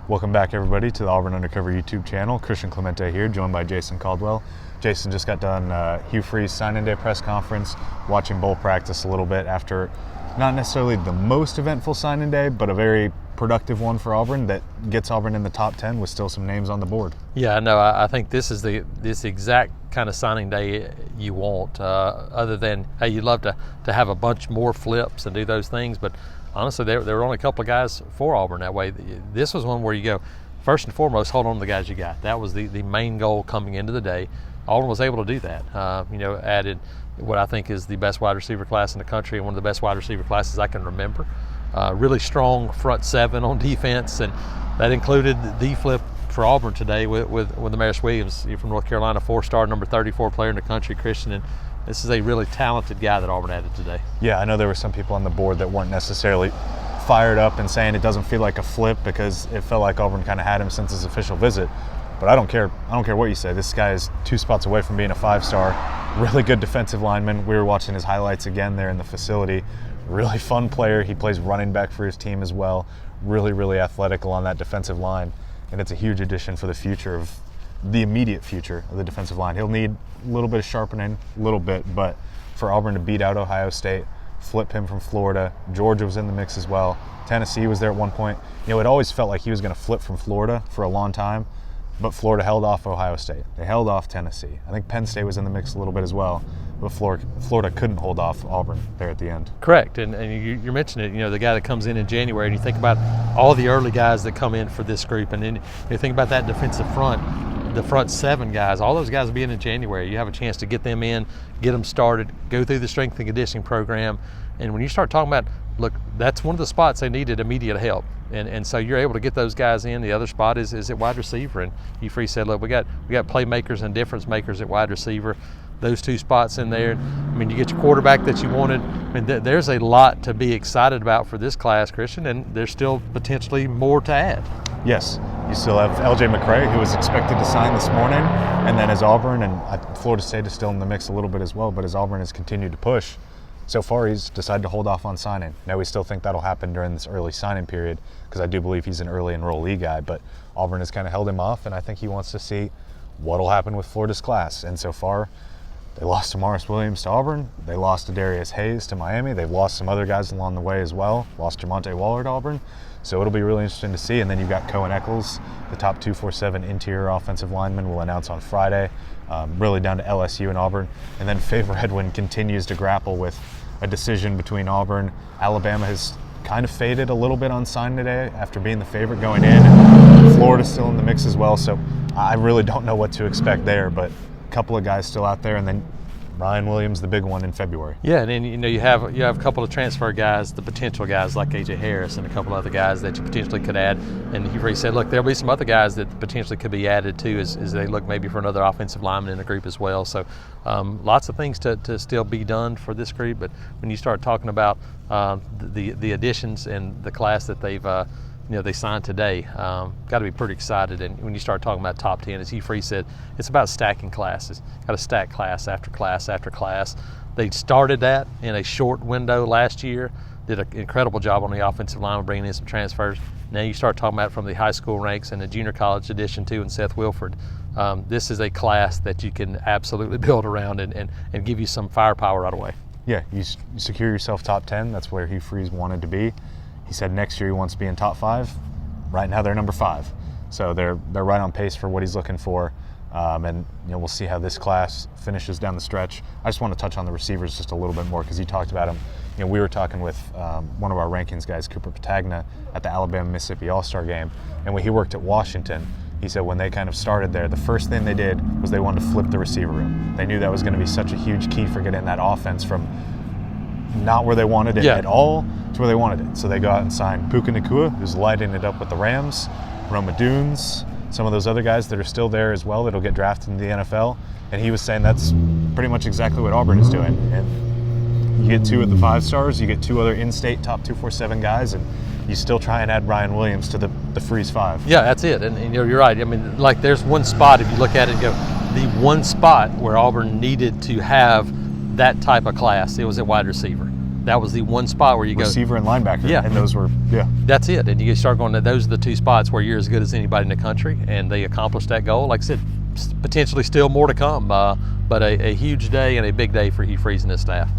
Welcome back, everybody, to the Auburn Undercover YouTube channel. Christian Clemente here, joined by Jason Caldwell. Jason just got done Hugh Freeze signing day press conference, watching bowl practice a little bit after not necessarily the most eventful signing day, but a very productive one for Auburn that gets Auburn in the top 10 with still some names on the board. Yeah, no, I think this is this exact kind of signing day you want. Other than, hey, you'd love to have a bunch more flips and do those things, but honestly, there were only a couple of guys for Auburn that way. This was one where you go, first and foremost, hold on to the guys you got. That was the main goal coming into the day. Auburn was able to do that. Added what I think is the best wide receiver class in the country and one of the best wide receiver classes I can remember. Really strong front seven on defense, and that included the flip for Auburn today with Damaris Williams from North Carolina, 4-star, number 34 player in the country, Christian. And this is a really talented guy that Auburn added today. Yeah, I know there were some people on the board that weren't necessarily fired up and saying it doesn't feel like a flip because it felt like Auburn kind of had him since his official visit. But I don't care what you say. This guy is 2 spots away from being a 5-star. Really good defensive lineman. We were watching his highlights again there in the facility. Really fun player. He plays running back for his team as well. Really, really athletic along that defensive line. And it's a huge addition for the future of the immediate future of the defensive line. He'll need a little bit of sharpening, a little bit, but for Auburn to beat out Ohio State, flip him from Florida, Georgia was in the mix as well. Tennessee was there at one point. You know, it always felt like he was going to flip from Florida for a long time, but Florida held off Ohio State. They held off Tennessee. I think Penn State was in the mix a little bit as well, but Florida couldn't hold off Auburn there at the end. Correct, and you mentioned it, the guy that comes in January, and you think about all the early guys that come in for this group, and then you think about that defensive front, the front 7 guys, all those guys will be in January. You have a chance to get them in, get them started, go through the strength and conditioning program, and when you start talking about, look, that's one of the spots they needed immediate help. And so you're able to get those guys in. The other spot is at wide receiver. And Hugh Freeze said, look, we got playmakers and difference makers at wide receiver. Those 2 spots in there. I mean, you get your quarterback that you wanted. I mean, there's a lot to be excited about for this class, Christian, and there's still potentially more to add. Yes, you still have L.J. McCray, who was expected to sign this morning, and then as Auburn, and Florida State is still in the mix a little bit as well, but as Auburn has continued to push, so far he's decided to hold off on signing. Now we still think that'll happen during this early signing period because I do believe he's an early enrollee guy, but Auburn has kind of held him off, and I think he wants to see what'll happen with Florida's class. And so far, they lost to Morris Williams to Auburn. They lost to Darius Hayes to Miami. They've lost some other guys along the way as well. Lost Jamonte Waller to Auburn. So it'll be really interesting to see. And then you've got Cohen Eccles, the top 247 interior offensive lineman, will announce on Friday, really down to LSU and Auburn. And then Favor Edwin continues to grapple with a decision between Auburn. Alabama has kind of faded a little bit on signing today after being the favorite going in. Florida's still in the mix as well. So I really don't know what to expect there, but couple of guys still out there, and then Ryan Williams, the big one in February. Yeah, and then you have a couple of transfer guys, the potential guys like AJ Harris, and a couple other guys that you potentially could add. And you've already said, look, there'll be some other guys that potentially could be added too as they look maybe for another offensive lineman in the group as well. So lots of things to still be done for this group. But when you start talking about the additions and the class that they signed today, got to be pretty excited. And when you start talking about top 10, as Hugh Freeze said, it's about stacking classes. Got to stack class after class after class. They started that in a short window last year, did an incredible job on the offensive line, bringing in some transfers. Now you start talking about from the high school ranks and the junior college edition too, and Seth Wilford. This is a class that you can absolutely build around and give you some firepower right away. Yeah, you secure yourself top 10. That's where Hugh Freeze wanted to be. He said next year he wants to be in top 5. Right now they're number 5. So they're right on pace for what he's looking for. And we'll see how this class finishes down the stretch. I just want to touch on the receivers just a little bit more because you talked about them. We were talking with one of our rankings guys, Cooper Patagna, at the Alabama-Mississippi All-Star game. And when he worked at Washington, he said when they kind of started there, the first thing they did was they wanted to flip the receiver room. They knew that was going to be such a huge key for getting that offense from not where they wanted it at all to where they wanted it. So they go out and signed Puka Nacua, who's lighting it up with the Rams, Roma Dunes, some of those other guys that are still there as well that'll get drafted into the NFL. And he was saying that's pretty much exactly what Auburn is doing. And you get 2 of the 5 stars, you get 2 other in-state top 247 guys, and you still try and add Ryan Williams to the Freeze 5. Yeah, that's it. And you're right. I mean, like there's one spot, if you look at it and go, the one spot where Auburn needed to have that type of class, it was at wide receiver. that was the one spot where you receiver and linebacker. Yeah. And those were, that's it. And you start going, those are the two spots where you're as good as anybody in the country, and they accomplished that goal. Like I said, potentially still more to come, but a huge day and a big day for Hugh Freeze and his staff.